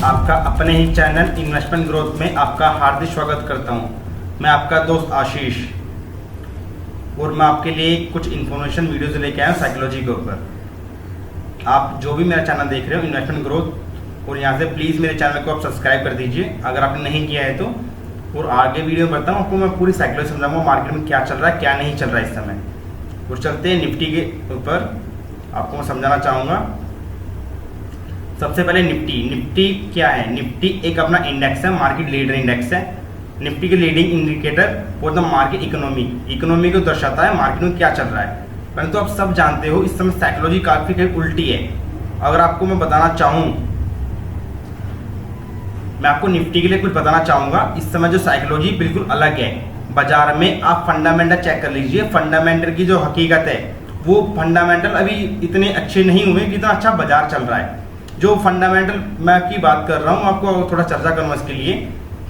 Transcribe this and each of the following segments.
आपका अपने ही channel investment growth में आपका हार्दिक स्वागत करता हूं। मैं आपका दोस्त आशीष और मैं आपके लिए कुछ इन्फॉर्मेशन वीडियोज़ लेके आया हूँ साइकोलॉजी के ऊपर। आप जो भी मेरा चैनल देख रहे हो इन्वेस्टमेंट ग्रोथ, और यहाँ से प्लीज़ मेरे चैनल को आप सब्सक्राइब कर दीजिए अगर आपने नहीं किया है तो। और आगे वीडियो में बताऊँ आपको, मैं पूरी साइकोलॉजी समझाऊंगा मार्केट में क्या चल रहा है क्या नहीं चल रहा है इस समय। और चलते हैं निफ्टी के ऊपर, आपको मैं समझाना चाहूँगा। सबसे पहले निफ्टी क्या है? निफ्टी एक अपना इंडेक्स है, मार्केट लीडर इंडेक्स है। निफ्टी के leading indicator for the market economy को दर्शाता है मार्केट में क्या चल रहा है। परंतु आप सब जानते हो इस समय साइकोलॉजी काफी उल्टी है। अगर आपको मैं बताना चाहूँ, मैं आपको निफ्टी के लिए कुछ बताना चाहूँगा। इस समय जो साइकोलॉजी बिल्कुल अलग है। बाजार में आप फंडामेंटल चेक कर लीजिए, फंडामेंटल की जो हकीकत है वो फंडामेंटल अभी इतने अच्छे नहीं हुए जितना अच्छा बाजार चल रहा है। जो फंडामेंटल मैं की बात कर रहा हूँ, आपको थोड़ा चर्चा करूँगा इसके लिए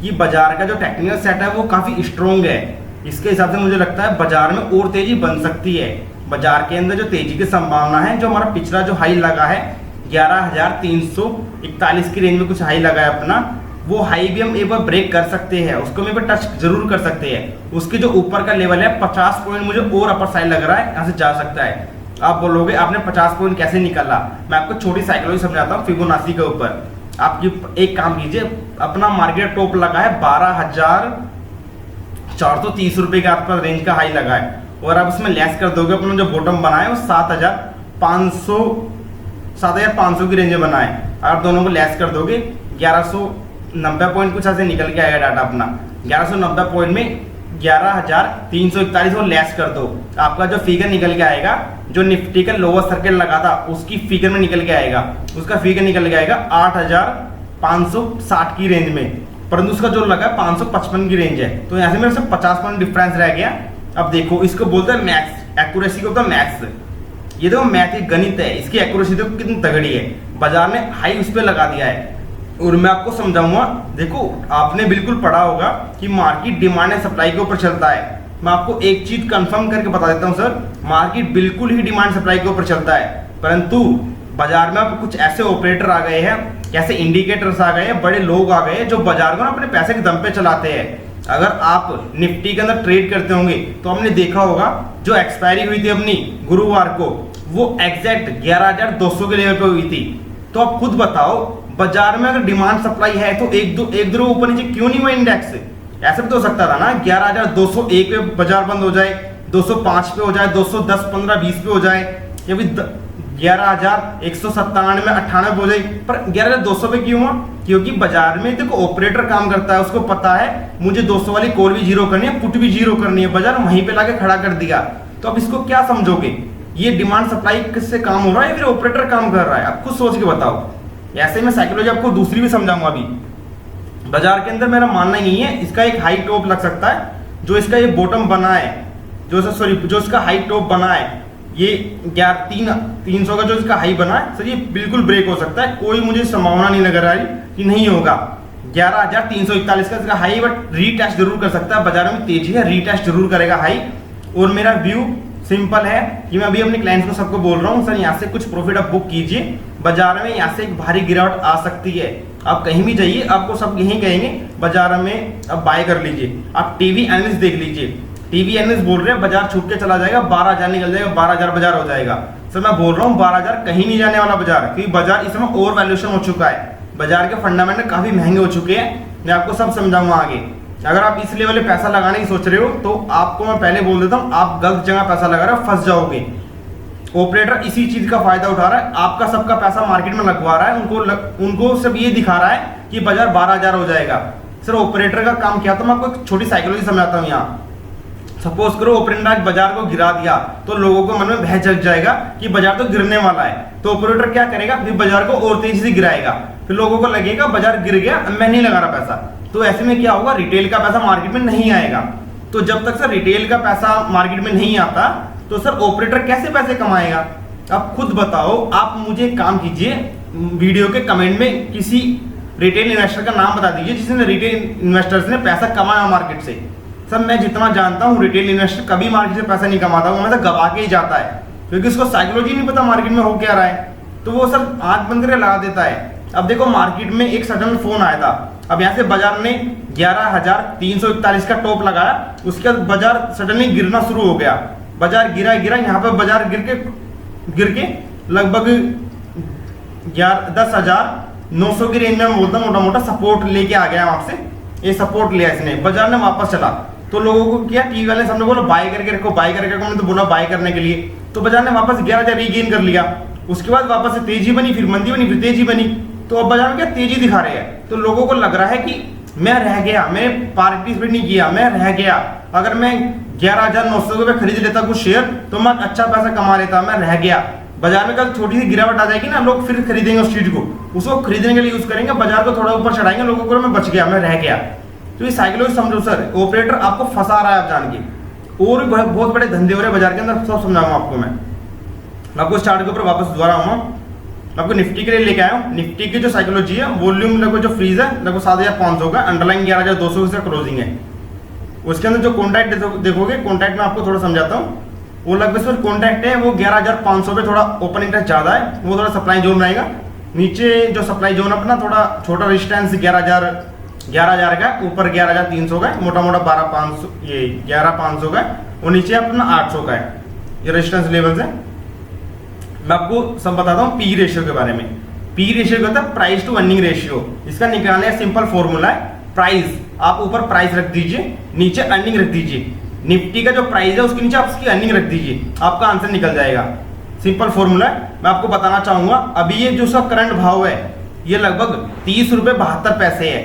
कि बाजार का जो टेक्निकल सेट है वो काफ़ी स्ट्रॉन्ग है। इसके हिसाब से मुझे लगता है बाजार में और तेजी बन सकती है। बाजार के अंदर जो तेजी की संभावना है, जो हमारा पिछला जो हाई लगा है 11,341 की रेंज में कुछ हाई लगा है अपना, वो हाई भी हम एक बार ब्रेक कर सकते हैं, उसको हम एक बार टच जरूर कर सकते हैं। उसके जो ऊपर का लेवल है 50 पॉइंट मुझे और अपर साइड लग रहा है, यहाँ से जा सकता है। आप बोलोगे आपने 50 पॉइंट कैसे निकाला? मैं आपको छोटी साइकोलॉजी समझाता हूँ फिबोनाची के ऊपर। आप एक काम कीजिए, अपना मार्केट टॉप लगा है 12,430 रुपए के आसपास रेंज का हाई लगा है, और आप उसमें लेस कर दोगे अपना जो बॉटम बना है वो 7,500 की रेंज में बना है। आप दोनों को लेस कर दोगे 1190 पॉइंट कुछ ऐसे निकल के आएगा डाटा अपना। 1190 पॉइंट में 11,341 को लेस कर दो, आपका जो फिगर निकल के आएगा, जो निफ्टी का लोअर सर्किल लगा था उसकी फिगर में निकल के आएगा, उसका फिगर निकल के आएगा 8,560 की रेंज में। परंतु उसका जो लगा 555 की रेंज है, तो यहाँ से मेरे से 50 पॉइंट डिफरेंस रह गया। अब देखो, इसको बोलते हैं मैथ्स, एक्यूरेसी को बोलते हैं मैथ्स। ये देखो मैथ एक गणित है, इसकी एक्यूरेसी देखो कितनी तगड़ी है। बाजार ने हाई उस पर लगा दिया है, और मैं आपको समझाऊंगा। देखो, आपने बिल्कुल पढ़ा होगा कि मार्केट डिमांड एंड सप्लाई के ऊपर चलता है। मैं आपको एक चीज कंफर्म करके बता देता हूं सर, मार्केट बिल्कुल ही डिमांड सप्लाई के ऊपर चलता है। परंतु बाजार में अब कुछ ऐसे ऑपरेटर आ गए हैं, ऐसे इंडिकेटर्स आ गए हैं, बड़े लोग आ गए हैं जो बाजार को ना अपने पैसे के दम पे चलाते हैं। अगर आप निफ्टी के अंदर ट्रेड करते होंगे तो हमने देखा होगा जो एक्सपायरी हुई थी अपनी गुरुवार को, वो एग्जैक्ट 11,200 के लेवल पे हुई थी। तो आप खुद बताओ, बाजार में अगर डिमांड सप्लाई है तो एक दो ऊपर नीचे क्यों नहीं हुआ इंडेक्स? ऐसा भी तो हो सकता था ना 11,201 पे बाजार बंद हो जाए, 205 पे हो जाए, 210, 15, 20 पे हो जाए, या फिर 11,197 में 98 हो जाए। पर 11,200 पे क्यों हुआ? क्योंकि बाजार में देखो ऑपरेटर काम करता है, उसको पता है मुझे 200 वाली कॉल भी जीरो करनी है, पुट भी जीरो करनी है, बाजार वहीं पे लाके खड़ा कर दिया। तो अब इसको क्या समझोगे? ये डिमांड सप्लाई किससे काम हो रहा है या फिर ऑपरेटर काम कर रहा है? आप खुद सोच के बताओ। ऐसे में साइकोलॉजी आपको दूसरी भी समझाऊंगा। अभी बाजार के अंदर मेरा मानना ही नहीं है, इसका एक हाई टॉप लग सकता है, जो इसका ये बॉटम बना है, जो इसका हाई टॉप बना है, ये 300 का जो इसका हाई बना है सर, ये बिल्कुल ब्रेक हो सकता है। कोई मुझे संभावना नहीं लग रहा है कि नहीं होगा 11,341 का इसका हाई, बट रीटेस्ट जरूर कर सकता है। बाजार में तेजी है, रीटेस्ट जरूर करेगा हाई। और मेरा व्यू सिंपल है कि मैं अभी अपने क्लाइंट्स को सबको बोल रहा हूँ, सर यहाँ से कुछ प्रॉफिट आप बुक कीजिए, बाजार में यहाँ से एक भारी गिरावट आ सकती है। आप कहीं भी जाइए, आपको सब यही कहेंगे बाजार में अब बाय कर लीजिए। आप टीवी एनालिस्ट देख लीजिए, टीवी एनालिस्ट बोल रहे हैं बाजार छूट के चला जाएगा, 12,000 निकल जाएगा, 12,000 बाजार हो जाएगा। सर मैं बोल रहा हूँ 12,000 कहीं नहीं जाने वाला बाजार, क्योंकि बाजार इस समय ओवर वैल्यूएशन हो चुका है, बाजार के फंडामेंटल काफी महंगे हो चुके हैं। मैं आपको सब समझाऊंगा आगे। अगर आप इस लेवल पे पैसा लगाने की सोच रहे हो तो आपको मैं पहले बोल देता हूँ, आप गलत जगह पैसा लगा रहे हो, फंस जाओगे। ऑपरेटर इसी चीज का फायदा उठा रहा है, आपका सबका पैसा मार्केट में लगवा रहा है, उनको सब ये दिखा रहा है कि बाजार 12,000 हो जाएगा। सर ऑपरेटर का काम क्या? तो मैं आपको एक छोटी साइकोलॉजी समझाता हूँ यहाँ। सपोज करो ऑपरेटर आज बाजार को गिरा दिया, तो लोगों को मन में भय जग जाएगा कि बाजार तो गिरने वाला है। तो ऑपरेटर क्या करेगा? फिर बाजार को और तेजी से गिराएगा, फिर लोगों को लगेगा बाजार गिर गया, मैं नहीं लगा रहा पैसा। तो ऐसे में क्या होगा? रिटेल का पैसा मार्केट में नहीं आएगा। तो जब तक सर रिटेल का पैसा मार्केट में नहीं आता तो सर ऑपरेटर कैसे पैसे कमाएगा? आप खुद बताओ। आप मुझे काम कीजिए, वीडियो के कमेंट में किसी रिटेल इन्वेस्टर का नाम बता दीजिए जिसने रिटेल इन्वेस्टर्स ने पैसा कमाया मार्केट से। सर मैं जितना जानता हूँ रिटेल इन्वेस्टर कभी मार्केट से पैसा नहीं कमाता, वो हमेशा गवा के ही जाता है, क्योंकि उसको साइकोलॉजी नहीं पता मार्केट में हो क्या रहा है। तो वो सर आंख बंद करके लगा देता है। अब देखो मार्केट में एक सडन फोन आया था, अब यहाँ से बाजार ने 11,341 का टॉप लगाया, उसके बाद बाजार सडनली गिरना शुरू हो गया, बाजार गिरा यहाँ पे बाजार गिर के लगभग 10,900 की रेंज में मैं बोलता हूँ मोटा मोटा सपोर्ट लेके आ गया वहां से, ये सपोर्ट लिया इसने, बाजार ने वापस चला, तो लोगों को क्या टीवी वाले सबने बोला बाय करके रखो, बाय करके रखो, मैंने तो बोला बाय करने के लिए, तो बाजार ने वापस 11,000 रीगेन कर लिया, उसके बाद वापस से तेजी बनी, फिर मंदी बनी, फिर तेजी बनी, तो अब बाजार में क्या तेजी दिखा रहे हैं, तो लोगों को लग रहा है कि मैं रह गया, मैं पार्टिसिपेट नहीं किया, मैं रह गया, अगर मैं 11,900 पे खरीद लेता कुछ शेयर तो मैं अच्छा पैसा कमा लेता, मैं रह गया। बाजार में कल छोटी सी गिरावट आ जाएगी ना, लोग फिर खरीदेंगे उस चीज को, उसको खरीदने के लिए यूज करेंगे, बाजार को थोड़ा ऊपर चढ़ाएंगे, लोगों को मैं बच गया, मैं रह गया। तो ये साइकोलॉजी समझो सर, ऑपरेटर आपको फंसा रहा है आप जान के, और भी बहुत बड़े धंधे हो रहे बाजार के अंदर, सब समझाऊंगा आपको मैं आपको स्टार्ट के ऊपर वापस दोबारा आऊंगा, आपको निफ्टी के लिए लेके आया हूँ। निफ्टी की जो साइकोलॉजी है, वॉल्यूम लगभग जो फ्रीज है लगभग 7,500 का, अंडरलाइन 11,200 से क्लोजिंग है, उसके अंदर जो कॉन्ट्रैक्ट देखोगे, कॉन्ट्रैक्ट में आपको थोड़ा समझाता हूँ, वो लगभग सर कॉन्ट्रैक्ट है वो 11,500 पे थोड़ा ओपन इंटरेस्ट ज्यादा है, वो थोड़ा सप्लाई जोन रहेगा, नीचे जो सप्लाई जोन अपना थोड़ा छोटा रेजिस्टेंस 11,000 का, ऊपर 11,300 का है, मोटा मोटा 12,500 ये 11,500 का है, और नीचे अपना 800 का है, ये रेजिस्टेंस लेवल्स है। मैं आपको सब बताता हूँ पी रेशियो के बारे में। पी रेशियो क्या होता है? Price to earning ratio. इसका निकालने का सिंपल फॉर्मूला है, प्राइस आप ऊपर प्राइस रख दीजिए, नीचे अर्निंग रख दीजिए, निफ्टी का जो प्राइस है उसके नीचे आप उसकी अर्निंग रख दीजिए, आपका आंसर निकल जाएगा। सिंपल फॉर्मूला है, मैं आपको बताना चाहूंगा। अभी ये जो उसका करंट भाव है ये लगभग 30 रुपए 72 पैसे है।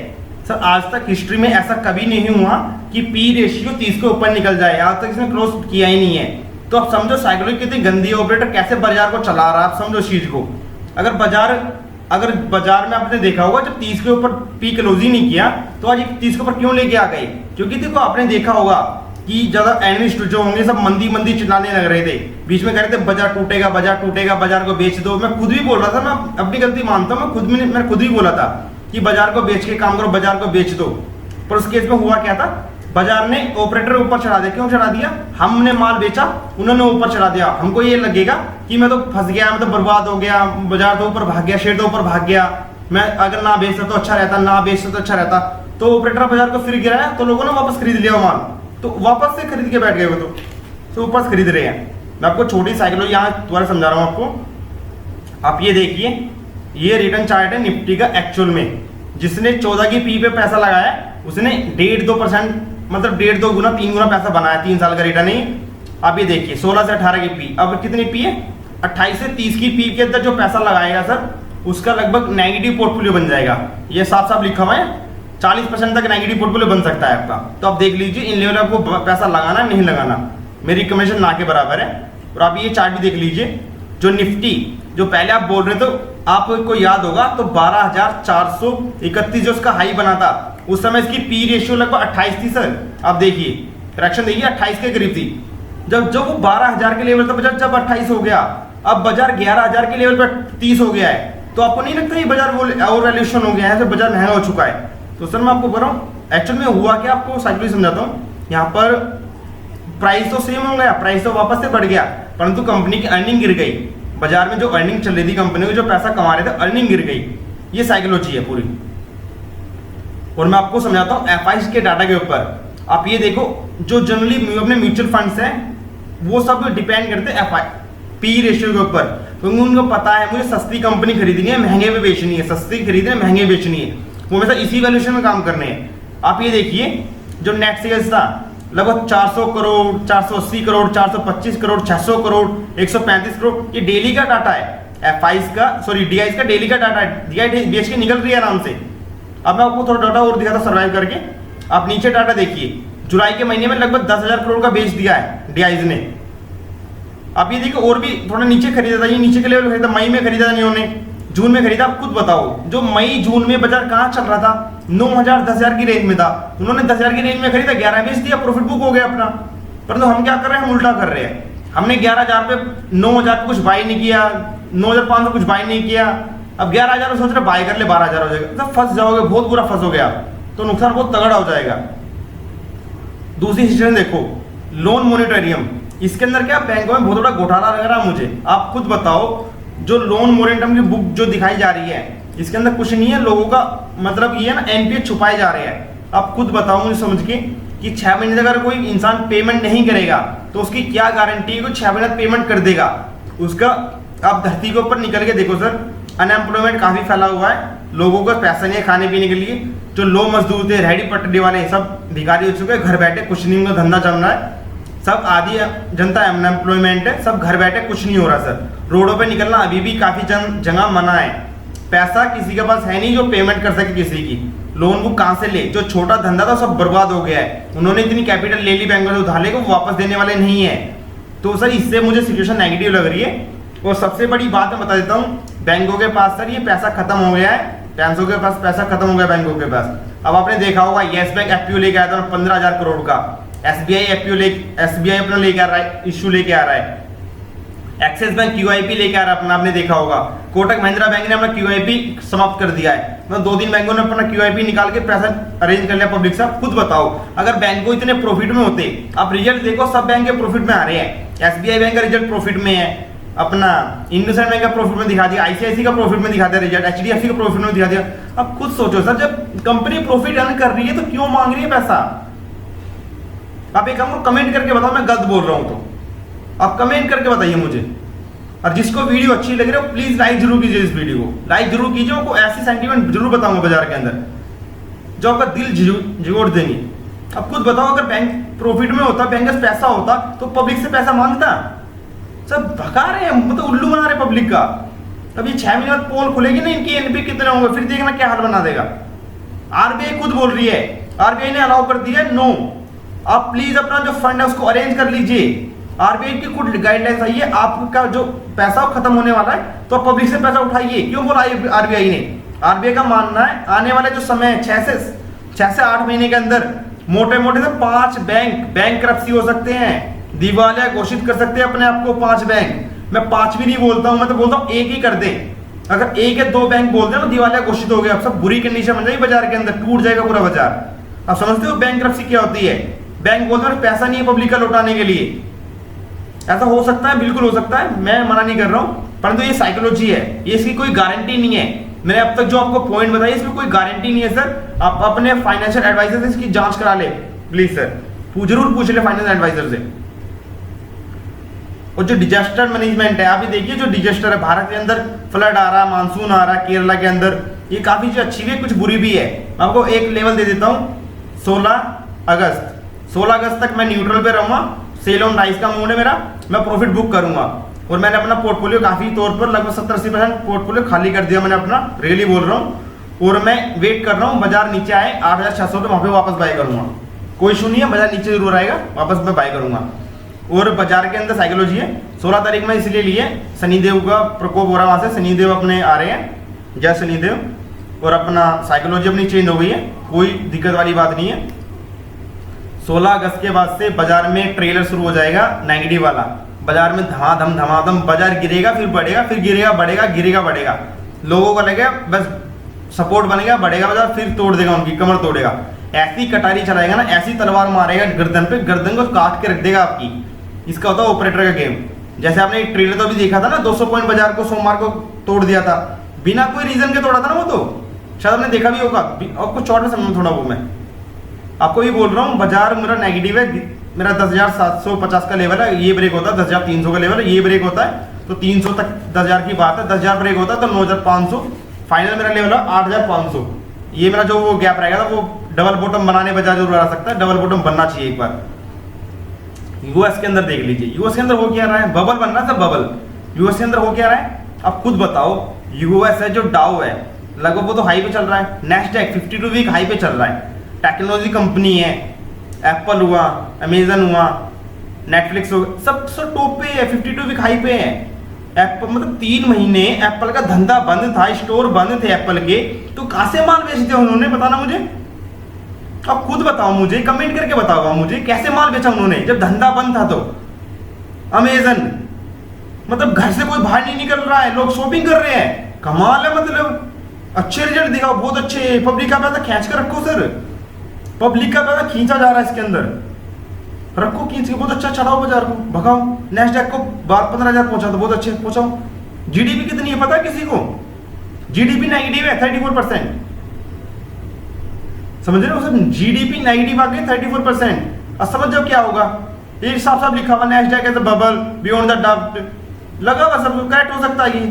सर आज तक हिस्ट्री में ऐसा कभी नहीं हुआ कि पी रेशियो 30 के ऊपर निकल जाए, आज तक इसने क्रॉस किया ही नहीं है। तो आप समझो साइकोलॉजी कितनी गंदी है, ऑपरेटर कैसे बाजार को चला रहा है, आप समझो इस चीज को। अगर बाजार में आपने देखा होगा जब 30 के ऊपर पी क्लोज ही नहीं किया तो आज 30 के ऊपर क्यों लेके आ गए? क्योंकि देखो आपने देखा होगा कि ज्यादा एनालिस्ट जो होंगे सब मंदी चिल्लाने लग रहे थे, बीच में कह रहे थे बाजार टूटेगा, बाजार को बेच दो। मैं खुद भी बोल रहा था, मैं अपनी गलती मानता हूँ, मैं खुद भी बोला था कि बाजार को बेच के काम करो, बाजार को बेच दो। पर उस केस में हुआ क्या था, बाजार ने ऑपरेटर ऊपर चढ़ा दिया। क्यों चढ़ा दिया? हमने माल बेचा, उन्होंने ऊपर चढ़ा दिया। हमको ये लगेगा कि मैं तो फंस गया, मैं तो बर्बाद हो गया, बाजार तो ऊपर भाग गया, शेयर तो ऊपर भाग गया, मैं अगर ना बेचता तो अच्छा रहता, ना बेचता तो अच्छा रहता। तो ऑपरेटर बाजार को फिर गिराया तो लोगों ने वापस खरीद लिया माल, तो वापस से खरीद के बैठ गए वो, तो ऊपर खरीद रहे हैं। मैं आपको छोटी साइकिल यहाँ दोबारा समझा रहा हूँ आपको। आप ये देखिए, ये रिटर्न चार्ट है निफ्टी का एक्चुअल में। जिसने 14 की पी पे पैसा लगाया उसने 1.5-2% मतलब 1.5-2 गुना 3 गुना पैसा बनाया, 3 साल का रिटर्न ही। आप ये देखिए 16 से 18 की पी, अब कितनी पी है? 28 से 30 की पी के अंदर जो पैसा लगाएगा सर उसका लगभग नेगेटिव पोर्टफोलियो बन जाएगा। ये साफ साफ लिखा हुआ है, 40% तक नेगेटिव पोर्टफोलियो बन सकता है आपका। तो आप देख लीजिए इन लेवल आपको पैसा लगाना नहीं लगाना, मेरी रिकमेंडेशन ना के बराबर है। और आप ये चार्ट भी देख लीजिए, जो निफ्टी जो पहले आप बोल रहे थे आपको याद होगा तो 12,431 जो उसका हाई बना था उस समय इसकी पी रेशियो लगभग 28 थी सर। आप देखिए करेक्शन देखिए 28 के करीब थी। जब वो 12,000 के लेवल था जब 28 हो गया, अब बाजार 11,000 के लेवल पर 30 हो गया है। तो आपको नहीं लगता ये बाजार और वैल्यूएशन हो गया है, बाजार महंगा हो चुका है? तो सर मैं आपको बोल रहा हूँ एक्चुअल में हुआ क्या, आपको साइकोलॉजी समझाता हूँ। यहाँ पर प्राइस तो सेम हो गया, प्राइस तो वापस से बढ़ गया, परंतु कंपनी की अर्निंग गिर गई। बाजार में जो अर्निंग चल रही थी कंपनी को, जो पैसा कमा रहे थे, अर्निंग गिर गई। ये साइकोलॉजी है पूरी। और मैं आपको समझाता हूँ एफआईएस के डाटा के ऊपर। आप ये देखो जो जनरली अपने म्यूचुअल फंड्स हैं वो सब डिपेंड करते हैं एफआई पी रेशियो के ऊपर, क्योंकि उनको पता है मुझे सस्ती कंपनी खरीदनी है, महंगे में बेचनी है, सस्ती खरीदनी है, महंगे बेचनी है, वो हमेशा इसी वैल्यूएशन में काम करने हैं। आप ये देखिए जो नेट सेल्स था लगभग 400 करोड़, 480 करोड़, 425 करोड़, 600 करोड़, 135 करोड़, ये डेली का डाटा है एफआईएस का, सॉरी डीआईएस का डेली का डाटा है। डीआई बेच के निकल रही है आराम से। अब मैं आपको थोड़ा डाटा और दिखाता सर्वाइव करके। आप नीचे डाटा देखिए, जुलाई के महीने में लगभग 10,000 करोड़ का बेच दिया है डीआईएस ने। आप ये देखिए और भी थोड़ा नीचे खरीदा था, ये नीचे के लेवल खरीदा, मई में खरीदा था इन्होंने, जून में खरीदा। आप खुद बताओ जो मई जून में बाजार कहाँ चल रहा था? 9,000 10,000 की रेंज में था। उन्होंने 10,000 की रेंज में खरीदा, 11 बेच दिया, प्रॉफिट बुक हो गया अपना। परंतु हम क्या कर रहे हैं? हम उल्टा कर रहे हैं। हमने 11,000 पे 9,000 पे कुछ बाई नहीं किया, 9,500 कुछ बाई नहीं किया, अब 11,000 सोच रहे बाय कर ले, 12,000 हो जाएगा। तो फंस जाओगे, बहुत बुरा फंस हो गया, तो नुकसान बहुत तगड़ा हो जाएगा। दूसरी सिचुएशन देखो, लोन मोनिटोरियम, इसके अंदर क्या बैंकों में बहुत बड़ा घोटाला लग रहा है मुझे। आप खुद बताओ जो लोन मोनिटोरियम की बुक जो दिखाई जा रही है इसके अंदर कुछ नहीं है। लोगों का मतलब ये है ना, एनपीए छुपाए जा रहे हैं। अब खुद बताओ मुझे समझ के कि 6 महीने तक अगर कोई इंसान पेमेंट नहीं करेगा तो उसकी क्या गारंटी है कि 6 महीने पेमेंट कर देगा उसका। आप धरती के ऊपर निकल के देखो सर, अनएम्प्लॉयमेंट काफी फैला हुआ है, लोगों को पैसा नहीं है खाने पीने के लिए। जो लो मजदूर थे, रेहड़ी पटरी वाले, सब भिखारी हो चुके हैं, घर बैठे कुछ नहीं, उनका धंधा चल रहा है। सब आधी जनता अनएम्प्लॉयमेंट है, सब घर बैठे कुछ नहीं हो रहा सर। रोडों पे निकलना अभी भी काफी जगह मना है। पैसा किसी के पास है नहीं जो पेमेंट कर सके किसी की। लोन बुक कहां से ले? जो छोटा धंधा था सब बर्बाद हो गया है। उन्होंने इतनी कैपिटल ले ली बैंकों से उधार लेकर, वो वापस देने वाले नहीं है। तो सर इससे मुझे सिचुएशन नेगेटिव लग रही है। और सबसे बड़ी बात मैं बता देता हूँ, बैंकों के पास सर ये पैसा खत्म हो गया है। बैंकों के पास पैसा खत्म हो गया बैंकों के पास। अब आपने देखा होगा येस बैंक एफपीओ लेके आया था 15,000 करोड़ का। एसबीआई अपना लेके आ रहा है, इश्यू लेके आ रहा है। एक्सिस बैंक क्यूआईपी लेके आ रहा है अपना, आपने देखा होगा। कोटक महिंद्रा बैंक ने अपना क्यूआईपी समाप्त कर दिया है। मतलब 2-3 बैंकों ने अपना क्यूआईपी निकाल के पैसा अरेंज कर लिया पब्लिक से। खुद बताओ, अगर बैंकों इतने प्रॉफिट में होते, आप रिजल्ट देखो, सब बैंक के प्रॉफिट में आ रहे हैं। एसबीआई बैंक का रिजल्ट प्रॉफिट में है, अपना इंडसइंड बैंक का प्रॉफिट में दिखा दिया, आईसीआईसी का प्रॉफिट में दिखा दिया रिजल्ट, एचडीएफसी का प्रॉफिट में दिखा दिया। अब खुद सोचो सर, जब कंपनी प्रॉफिट अर्न कर रही है तो क्यों मांग रही है पैसा? आप एक हमको कमेंट करके बताओ मैं गलत बोल रहा हूं तो। आप कमेंट करके बताइए मुझे। और जिसको वीडियो अच्छी लग रही है प्लीज लाइक जरूर कीजिए, इस वीडियो को लाइक जरूर कीजिए। आपको ऐसी सेंटीमेंट जरूर बताऊंगा बाजार के अंदर जो आपका दिल झिगोड़ देंगे। अब खुद बताओ, अगर बैंक प्रॉफिट में होता, बैंक का पैसा होता तो पब्लिक से पैसा मांगता? सब भगा रहे हैं, मतलब उल्लू बना रहे पब्लिक का। अब ये 6 महीने बाद पोल खुलेगी ना, इनकी एनपी कितने होंगे, फिर देखना क्या हाल बना देगा। आरबीआई खुद बोल रही है, आरबीआई ने अलाउ कर दिया है, नो आप प्लीज अपना जो फंड है उसको अरेंज कर लीजिए। आरबीआई की कुछ गाइडलाइंस आई है, आपका जो पैसा खत्म होने वाला है तो पब्लिक से पैसा उठाइए। क्यों बोला आरबीआई ने? आरबीआई का मानना है आने वाले जो समय 6 से 8 महीने के अंदर मोटे मोटे से 5 बैंकरप्सी हो सकते हैं, दिवालिया घोषित कर सकते हैं अपने आप को 5 बैंक। मैं 5 भी नहीं बोलता हूं, मैं तो बोलता हूं 1 ही कर दे। अगर 1 या 2 बैंक बोल दे ना दिवालिया घोषित हो गया, अब सब बुरी कंडीशन बन जाएगी बाजार के अंदर, टूट जाएगा पूरा बाजार। आप समझते हो बैंकरप्सी क्या होती है? बैंक बोलते हैं पैसा नहीं है पब्लिक का लौटाने के लिए। ऐसा हो सकता है, बिल्कुल हो सकता है, मैं मना नहीं कर रहा हूं, परंतु ये साइकोलॉजी है, ये इसकी कोई गारंटी नहीं है। मैंने अब तक जो आपको पॉइंट बताया इसमें कोई गारंटी नहीं है सर। आप अपने फाइनेंशियल एडवाइजर से इसकी जांच करा ले प्लीज सर, जरूर पूछ ले फाइनेंशियल एडवाइजर से। और जो डिजास्टर मैनेजमेंट है, आप ये देखिए जो डिजास्टर है भारत के अंदर, फ्लड आ रहा है, मानसून आ रहा है केरला के अंदर, ये काफी चीज अच्छी भी है, कुछ बुरी भी है। मैं आपको एक लेवल दे देता हूं, 16 अगस्त तक मैं न्यूट्रल पे रहूंगा। सेल ऑन राइस का मूड है मेरा, मैं प्रॉफिट बुक करूंगा। और मैंने अपना पोर्टफोलियो काफी तौर पर लगभग 70-80% पोर्टफोलियो खाली कर दिया मैंने अपना, रियली बोल रहा हूँ। और मैं वेट कर रहा हूँ बाजार नीचे आए 8,600 पे, वहां पे वापस बाय करूंगा। कोई इशू नहीं है, बाजार नीचे जरूर आएगा, वापस मैं बाय करूंगा। और बाजार के अंदर साइकोलॉजी है। 16 तारीख में इसलिए लिए, शनिदेव का प्रकोप हो रहा है, वहां से शनिदेव अपने आ रहे हैं, जय शनिदेव। और अपना साइकोलॉजी अपनी चेंज हो गई है, कोई दिक्कत वाली बात नहीं है। 16 अगस्त के बाद से बाजार में ट्रेलर शुरू हो जाएगा नेगेटिव वाला। बाजार में धमाधम बाजार गिरेगा, फिर बढ़ेगा, फिर गिरेगा, बढ़ेगा, गिरेगा, बढ़ेगा। लोगों को लगेगा बस सपोर्ट बनेगा, बढ़ेगा बाजार, फिर तोड़ देगा, उनकी कमर तोड़ेगा। ऐसी कटारी चलाएगा ना, ऐसी तलवार मारेगा गर्दन पे, गर्दन को काट के रख देगा आपकी। इसका होता है ऑपरेटर का गेम। जैसे आपने एक ट्रेलर तो भी देखा था ना, 200 पॉइंट बाजार को सोमवार को तोड़ दिया था, बिना कोई रीजन के तोड़ा था ना वो, तो शायद आपने देखा भी होगा। आपको शॉर्ट में समझूं थोड़ा वो, मैं आपको ये बोल रहा हूँ, बाजार मेरा नेगेटिव है, मेरा 10,750 का लेवल है, ये ब्रेक होता है 10,300 का लेवल है, ये ब्रेक होता है तो 300 तक 10,000 की बात है, 10,000 ब्रेक होता है तो 9,500, फाइनल मेरा लेवल है 8,500। ये मेरा जो वो गैप रहेगा था वो डबल बॉटम बनाने बजाय जरूर आ सकता है, डबल बॉटम बनना चाहिए एक बार। यूएस के अंदर देख लीजिए, यूएस के अंदर हो क्या रहा है, बबल बन रहा है, सब बबल। यूएस के अंदर हो क्या रहा है, आप खुद बताओ। यूएस है जो डाउ है, लगभग वो तो हाई पे चल रहा है, नेस्डैक 52 वीक हाई पे चल रहा है। टेक्नोलॉजी कंपनी है, एप्पल हुआ, अमेजन हुआ, नेटफ्लिक्स हो, सब टॉप पे है, 52 वीक हाई पे है। एप्पल मतलब 3 महीने एप्पल का धंधा बंद था, स्टोर बंद थे एप्पल के, तो कहां से माल बेचते उन्होंने, बताना मुझे। अब खुद बताओ मुझे, कमेंट करके बताओ मुझे, कैसे माल बेचा उन्होंने जब धंधा बंद था। तो अमेजन मतलब घर से कोई बाहर नहीं निकल रहा है, लोग शॉपिंग कर रहे हैं, कमाल है। मतलब अच्छे रिजल्ट दिखाओ, बहुत अच्छे, पब्लिक का पैसा खींच कर रखो सर, पब्लिक का पैसा खींचा जा रहा है इसके अंदर, रखो खींच के, बहुत अच्छा चढ़ाओ बाजार को, भगाओ। नेस्डैक को 12-15 हजार पहुंचा तो बहुत अच्छे पहुंचाओ। जीडीपी कितनी है पता है किसी को? जीडीपी नेगेटिव है 34%, समझ रहे हो सर, जीडीपी नेगेटिव आ गई 34%। अब समझ जाओ क्या होगा, ये साफ लिखा हुआ NASDAQ as a bubble beyond the डब्ट, लगा हुआ सब करेक्ट हो सकता है, ये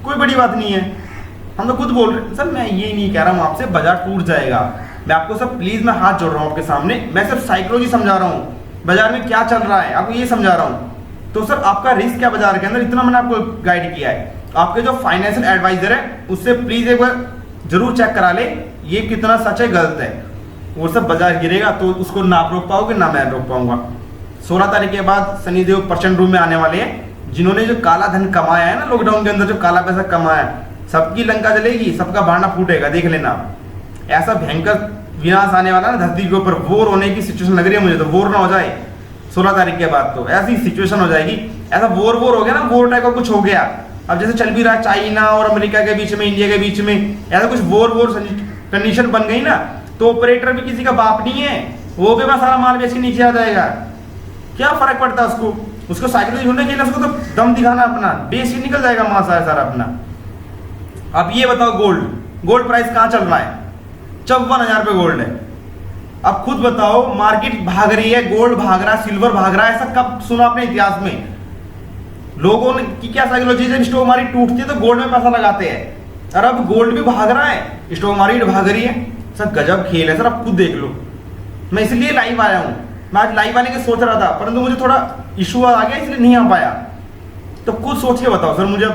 कोई बड़ी बात नहीं है, हम तो खुद बोल रहे हैं। सर मैं ये नहीं कह रहा हूँ आपसे बाजार टूट जाएगा, मैं आपको सब प्लीज मैं हाथ जोड़ रहा हूँ आपके सामने, मैं सिर्फ साइकोलॉजी समझा रहा हूँ, बाजार में क्या चल रहा है आपको ये समझा रहा हूँ। तो सर आपका रिस्क क्या बाजार के अंदर, इतना मैंने आपको गाइड किया है। आपके जो फाइनेंशियल एडवाइजर है उससे प्लीज एक बार जरूर चेक करा ले ये कितना सच है गलत है, वो सब बाजार गिरेगा तो उसको ना आप रोक पाओगे ना मैं रोक पाऊंगा। 16 तारीख के बाद शनिदेव प्रचंड रूप में आने वाले हैं, जिन्होंने जो काला धन कमाया है ना लॉकडाउन के अंदर, जो काला पैसा कमाया है, सबकी लंका जलेगी, सबका भांडा फूटेगा, देख लेना। ऐसा भयंकर विनाश आने वाला ना धरती के ऊपर, वॉर होने की सिचुएशन लग रही है मुझे, तो वॉर ना हो जाए 16 तारीख के बाद, तो ऐसी सिचुएशन हो जाएगी, ऐसा वॉर हो गया ना, वॉर टाइप का कुछ हो गया। अब जैसे चल भी रहा है चाइना और अमेरिका के बीच में, इंडिया के बीच में, ऐसा कुछ वॉर कंडीशन बन गई ना, तो ऑपरेटर भी किसी का बाप नहीं है, वो भी बस सारा माल बेच के नीचे आ जाएगा, क्या फर्क पड़ता है उसको, उसको साइकिल ढूंढने के लिए उसको तो दम दिखाना अपना, बेच के निकल जाएगा माल सारा अपना। अब ये बताओ गोल्ड प्राइस कहाँ चल रहा है, 54,000 पे गोल्ड है। अब खुद बताओ, मार्केट भाग रही है, गोल्ड भाग रहा है, सिल्वर भाग रहा है, ऐसा कब सुना आपने इतिहास में? लोगों ने की क्या साइकोलॉजी, जब स्टॉक मार्केट टूटती है तो गोल्ड में पैसा लगाते हैं, और अब गोल्ड भी भाग रहा है, स्टॉक मार्केट भाग रही है, सर गजब खेल है सर, आप खुद देख लो। मैं इसलिए लाइव आया हूँ, मैं आज लाइव आने की सोच रहा था, परंतु मुझे थोड़ा इशू आ गया इसलिए नहीं आ पाया। तो खुद सोच के बताओ सर, मुझे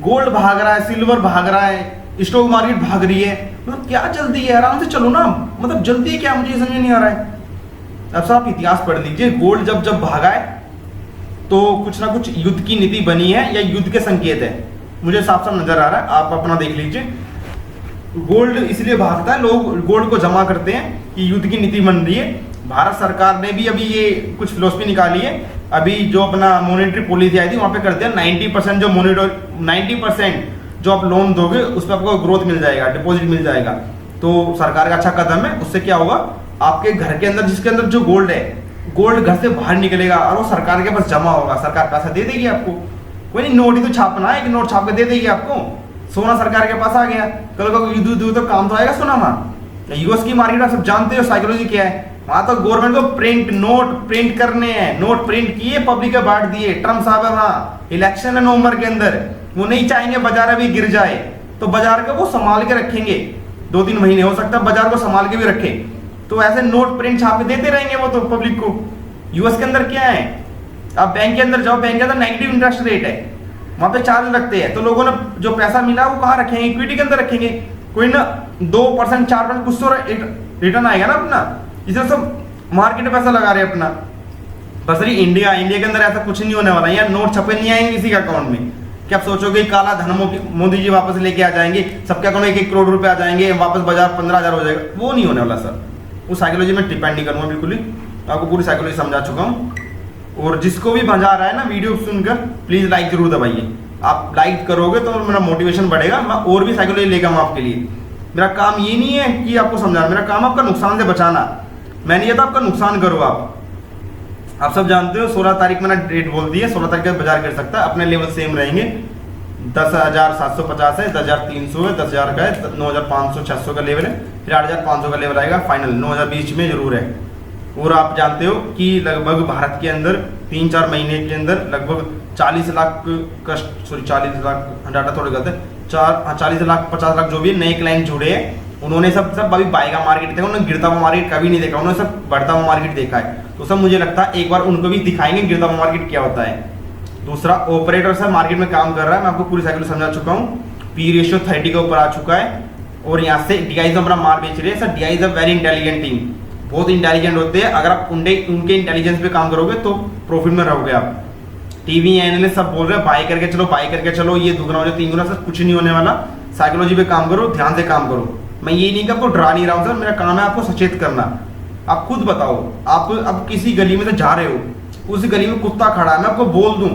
गोल्ड भाग रहा है, सिल्वर भाग रहा है, स्टॉक मार्केट भाग रही है, मतलब क्या जल्दी है, आराम से चलो ना, मतलब जल्दी है क्या, मुझे समझ नहीं आ रहा है। अब साहब आप इतिहास पढ़ लीजिए, गोल्ड जब भागा है तो कुछ ना कुछ युद्ध की नीति बनी है या युद्ध के संकेत है, मुझे साफ साफ नजर आ रहा है, आप अपना देख लीजिए। गोल्ड इसलिए भागता है, लोग गोल्ड को जमा करते हैं कि युद्ध की नीति बन रही है। भारत सरकार ने भी अभी ये कुछ फिलोसफी निकाली है, अभी जो अपना मॉनेटरी पॉलिसी आई थी वहां पे कर दिया 90% जो 90% जो आप लोन दोगे उस पर आपको ग्रोथ मिल जाएगा, डिपॉजिट मिल जाएगा। तो सरकार का अच्छा कदम है, उससे क्या होगा, आपके घर के अंदर जिसके अंदर जो गोल्ड है, गोल्ड घर से बाहर निकलेगा और वो सरकार के पास जमा होगा, सरकार पैसा दे देगी आपको। कोई नहीं, नोट ही तो छापना है, एक नोट छाप के दे देगी आपको, सोना सरकार के पास आ गया, कल को युद्ध तो काम तो आएगा सोना वहां। यूएस की मार्केट आप सब जानते हो साइकोलॉजी क्या है, वहां तो गवर्नमेंट को प्रिंट नोट प्रिंट करने हैं, नोट प्रिंट किए, पब्लिक को बांट दिए। ट्रम्प साहब है वहां, इलेक्शन है नवंबर के अंदर, वो नहीं चाहेंगे बाजार अभी गिर जाए, तो बाजार को वो संभाल के रखेंगे, 2-3 महीने हो सकता है बाजार को संभाल के भी रखे, तो ऐसे नोट प्रिंट छाप के देते रहेंगे वो तो पब्लिक को। यूएस के अंदर क्या है, आप बैंक के अंदर जाओ, बैंक के अंदर नेगेटिव इंटरेस्ट रेट है, वहां पे चार्ज रखते हैं, तो लोगों ने जो पैसा मिला वो कहाँ रखेंगे, इक्विटी के अंदर रखेंगे, कोई ना 2% 4% कुछ तो रिटर्न आएगा ना अपना, इसलिए सब मार्केट में पैसा लगा रहे हैं अपना। बस इंडिया के अंदर ऐसा कुछ नहीं होने वाला, यार नोट छपे नहीं आएंगे किसी के अकाउंट में, क्या आप सोचोगे काला धन मोदी जी वापस लेके आ जाएंगे, सबके अकाउंट में 1-1 करोड़ रुपए आ जाएंगे, वापस बाजार 15,000 हो जाएगा, वो नहीं होने वाला सर। वो साइकोलॉजी में डिपेंड नहीं करूंगा बिल्कुल ही, आपको पूरी साइकोलॉजी समझा चुका हूँ। और जिसको भी मजा आ रहा है ना वीडियो सुनकर, प्लीज लाइक जरूर दबाइए, आप लाइक करोगे तो मेरा मोटिवेशन बढ़ेगा, मैं और भी साइकोलॉजी लेकर आऊँ आपके लिए। मेरा काम ये नहीं है कि आपको समझाना, मेरा काम आपका नुकसान से बचाना, मैं नहीं चाहता आपका नुकसान करो। आप सब जानते हो 16 तारीख मैंने डेट बोल दी है, 16 तारीख का बाजार गिर सकता है, अपने लेवल सेम रहेंगे, 10,750 है, 10,300 है, 10,000 का है, 9,500 600 का लेवल है, फिर 8,500 का लेवल आएगा, फाइनल 9,000 बीच में जरूर है। और आप जानते हो कि लगभग भारत के अंदर 3-4 महीने के अंदर लगभग 40 लाख का, सॉरी 40 लाख डाटा थोड़ा गलत है, 40 लाख 50 लाख जो भी नए क्लाइंट जुड़े हैं, उन्होंने सब अभी बाएगा मार्केट देखा, उन्होंने गिरता हुआ मार्केट कभी नहीं देखा, उन्होंने सब बढ़ता हुआ मार्केट देखा है। तो सब मुझे लगता है एक बार उनको भी दिखाएंगे गिरता हुआ मार्केट क्या होता है। दूसरा, ऑपरेटर सर मार्केट में काम कर रहा है, मैं आपको पूरी साइकिल समझा चुका हूँ, पी रेशियो 30 के ऊपर आ चुका है, और यहाँ से डीआईज अपना माल बेच रहे हैं। Sir DIs a very intelligent team, बहुत इंटेलिजेंट होते हैं, अगर आप उनके इंटेलिजेंस पे काम करोगे तो प्रॉफिट में रहोगे आप। टीवी एनालिस्ट सब बोल रहे हैं बाय करके चलो, ये 2 गुना हो जाए 3 गुना, सर कुछ नहीं होने वाला, साइकोलॉजी पे काम करो, ध्यान से काम करो। मैं ये नहीं कि आपको डरा नहीं रहा हूँ सर, मेरा काम है आपको सचेत करना। आप खुद बताओ, आप अब किसी गली में से जा रहे हो, उस गली में कुत्ता खड़ा है, मैं आपको बोल दूं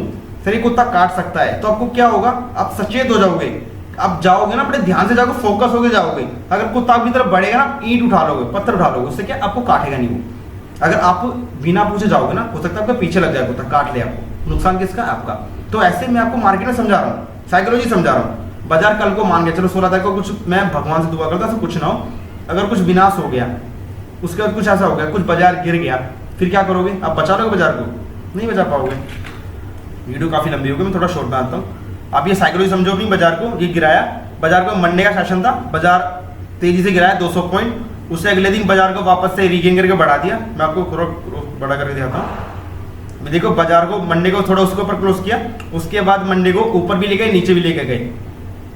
सर ये कुत्ता काट सकता है, तो आपको क्या होगा, आप सचेत हो जाओगे, आप जाओगे ना, बड़े ध्यान से जाओगे, फोकस होके जाओगे। अगर कुत्ता आपकी तरफ बढ़ेगा ना, ईंट उठा लोगे, पत्थर उठा लोगे, उससे क्या आपको काटेगा नहीं वो। अगर आप बिना पूछे जाओगे ना, हो सकता है आपके पीछे लग जाए कुत्ता, काट ले आपको, नुकसान किसका, आपका। तो ऐसे मैं आपको मार्केट में समझा रहा हूँ, साइकोलॉजी समझा रहा हूँ। बाजार कल को मान के चलो 16 तारीख को कुछ, मैं भगवान से दुआ करता हूँ कुछ ना हो, अगर कुछ विनाश हो गया, उसके बाद कुछ ऐसा हो गया, कुछ बाजार गिर गया, फिर क्या करोगे? आप बचा लोगे बाजार को? नहीं बचा पाओगे। वीडियो काफी लंबी होगी, मैं थोड़ा शॉर्ट में आता हूँ। आप ये साइकोलॉजी समझो अपनी। बाजार को ये गिराया, बाजार को मंडे का सेशन था, बाजार तेजी से गिराया 200 पॉइंट, उससे अगले दिन बाजार को वापस से रीगेन करके बढ़ा दिया। मैं आपको बड़ा करके दिखाता हूँ। देखो बाजार को मंडे को थोड़ा उसके ऊपर क्लोज किया, उसके बाद मंडे को ऊपर भी ले गए, नीचे भी लेके गए।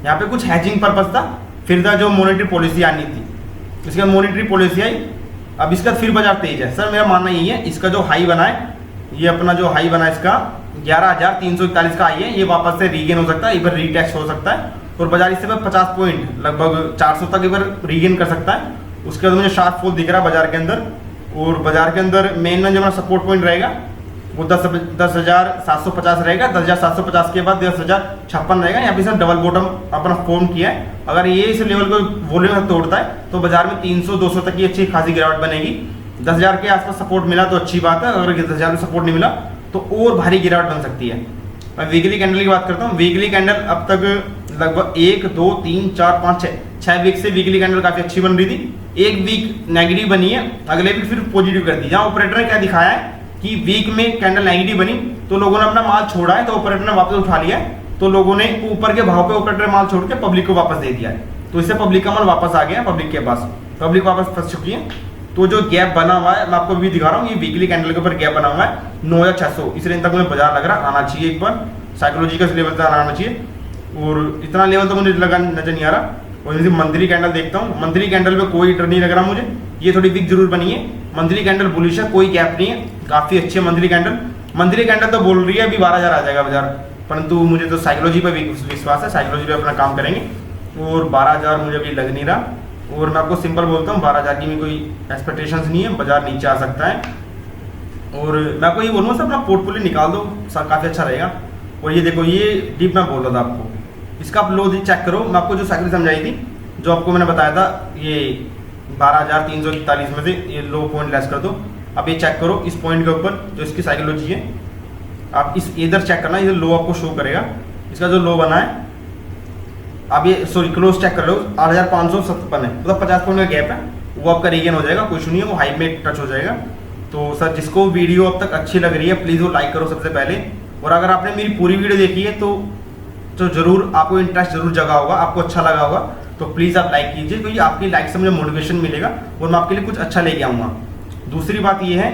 यहाँ पे कुछ हैजिंग पर्पस था, फिर था जो मॉनेटरी पॉलिसी आनी थी, इसके बाद मॉनेटरी पॉलिसी आई। अब इसका फिर बाजार तेज है। सर मेरा मानना यही है, इसका जो हाई बना है, ये अपना जो हाई बना है इसका 11,341 का हाई है, ये वापस से रीगेन हो सकता है, इधर रीटेस्ट हो सकता है, और बाजार इससे 50 पॉइंट लगभग 400 तक इधर रीगेन कर सकता है। उसके बाद मुझे शार्प फॉल दिख रहा है बाजार के अंदर, और बाजार के अंदर मेन जो मेरा सपोर्ट पॉइंट रहेगा वो 10,750 रहेगा। 10,750 के बाद 10,056 रहेगा। यहाँ पे सर डबल बॉटम अपना फॉर्म किया है। अगर ये इस लेवल को वॉल्यूम तोड़ता है तो बाजार में 300-200 तक की अच्छी खासी गिरावट बनेगी। 10,000 के आसपास सपोर्ट मिला तो अच्छी बात है, अगर 10,000 में सपोर्ट नहीं मिला तो और भारी गिरावट बन सकती है। मैं वीकली कैंडल की बात करता हूँ। वीकली कैंडल अब तक लगभग 1, 2, 3, 4, 5, 6 वीक से वीकली कैंडल काफी अच्छी बन रही थी। एक वीक नेगेटिव बनी है, अगले वीक फिर पॉजिटिव कर दी। जहाँ ऑपरेटर ने क्या दिखाया है कि वीक में कैंडल नेगेटिव बनी तो लोगों ने अपना माल छोड़ा है, तो ऑपरेटर ने वापस उठा लिया है, तो लोगों ने ऊपर के भाव पे ऑपरेटर माल छोड़ के पब्लिक को वापस दे दिया है, तो इससे पब्लिक का माल वापस आ गया पब्लिक के पास, पब्लिक वापस फंस चुकी है। तो जो गैप बना हुआ है मैं आपको भी दिखा रहा हूँ, ये वीकली कैंडल के ऊपर गैप बना हुआ है 9,600, इस रेंज तक मुझे बाजार लग रहा आना चाहिए, एक बार साइकोलॉजिकल लेवल तक आना चाहिए, और इतना लेवल तो मुझे लगा नजर नहीं आ रहा। और यदि मंथली कैंडल देखता हूँ, मंथली कैंडल पे कोई डर नहीं लग रहा मुझे, ये थोड़ी वीक जरूर बनी है। मंथली कैंडल बुलिश है, कोई गैप नहीं है, काफी अच्छी है मंथली कैंडल। मंथली कैंडल तो बोल रही है अभी 12,000 आ जाएगा बाजार, परंतु मुझे तो साइकोलॉजी पे विश्वास है, साइकोलॉजी पे अपना काम करेंगे, और 12,000 मुझे अभी लग नहीं रहा। और मैं आपको सिंपल बोलता हूँ 12,000 की भी कोई एक्सपेक्टेशंस नहीं है, बाजार नीचे आ सकता है। और मैं आपको ये बोलूँगा अपना पोर्टफोलियो निकाल दो, काफी अच्छा रहेगा। और ये देखो, ये डीप मैं बोल रहा था आपको, इसका आप लो चेक करो। मैं आपको जो साइकिल समझाई थी, जो आपको मैंने बताया था, ये 12,341 में से ये लो पॉइंट लेस कर दो। अब ये चेक करो इस पॉइंट के ऊपर जो इसकी साइकोलॉजी है, आप इस इधर चेक करना, इधर लो आपको शो करेगा, इसका जो लो बना है। अब ये सॉरी क्लोज चेक कर लो, 8,557 है, मतलब 50 पॉइंट का गैप है, वो आपका रीगेन हो जाएगा, कोई इशू नहीं है, वो हाई में टच हो जाएगा। तो सर जिसको वीडियो अब तक अच्छी लग रही है प्लीज़ वो लाइक करो सबसे पहले, और अगर आपने मेरी पूरी वीडियो देखी है तो जरूर आपको इंटरेस्ट जरूर जगा होगा, आपको अच्छा लगा होगा, तो प्लीज़ आप लाइक कीजिए, क्योंकि आपकी लाइक से मुझे मोटिवेशन मिलेगा और मैं आपके लिए कुछ अच्छा लेके आऊँगा। दूसरी बात ये है,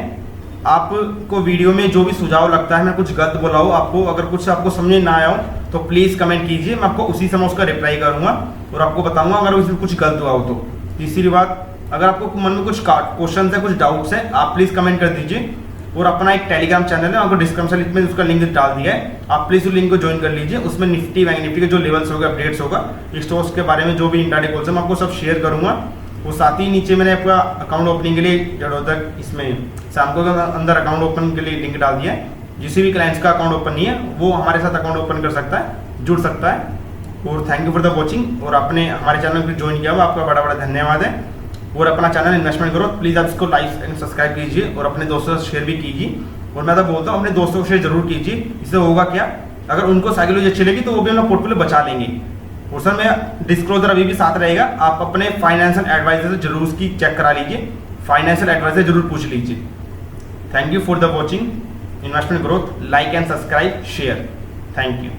आपको वीडियो में जो भी सुझाव लगता है, मैं कुछ गलत बोला हो आपको, अगर कुछ आपको समझ ना आया हो तो प्लीज़ कमेंट कीजिए, मैं आपको उसी समय उसका रिप्लाई करूँगा और आपको बताऊँगा अगर उसमें कुछ गलत हुआ हो तो। तीसरी बात, अगर आपको मन में कुछ क्वेश्चन है, कुछ डाउट्स है, आप प्लीज़ कमेंट कर दीजिए। और अपना एक टेलीग्राम चैनल है, आपको डिस्क्रिप्शन में उसका लिंक डाल दिया है, आप प्लीज़ उस लिंक को ज्वाइन कर लीजिए। उसमें निफ्टी बैंक निफ्टी के जो लेवल्स होगा, अपडेट्स होगा, स्टॉक्स के बारे में जो भी इंट्राडे कॉल्स है, मैं आपको सब शेयर करूँगा। और साथ ही नीचे मैंने आपका अकाउंट ओपनिंग के लिए तक इसमें सैमको के अंदर अकाउंट ओपन के लिए लिंक डाल दिया है। जिस भी क्लाइंट्स का अकाउंट ओपन नहीं है वो हमारे साथ अकाउंट ओपन कर सकता है, जुड़ सकता है। और thank you for the watching, और आपने हमारे चैनल पर ज्वाइन किया हुआ आपका बड़ा बड़ा धन्यवाद है। और अपना चैनल इन्वेस्टमेंट ग्रोथ प्लीज़ आप इसको लाइक एंड सब्सक्राइब कीजिए और अपने दोस्तों से शेयर भी कीजिए। और मैं तो बोलता हूँ अपने दोस्तों को शेयर जरूर कीजिए, इससे होगा क्या, अगर उनको साइकोलॉजी अच्छी लगी तो वो भी अपना पोर्टफोलियो बचा लेंगे। और सर मैं डिस्क्लोजर अभी भी साथ रहेगा, आप अपने फाइनेंशियल एडवाइजर से जरूर उसकी चेक करा लीजिए, फाइनेंशियल एडवाइजर जरूर पूछ लीजिए। Thank you for the watching investment growth, like and subscribe share, thank you.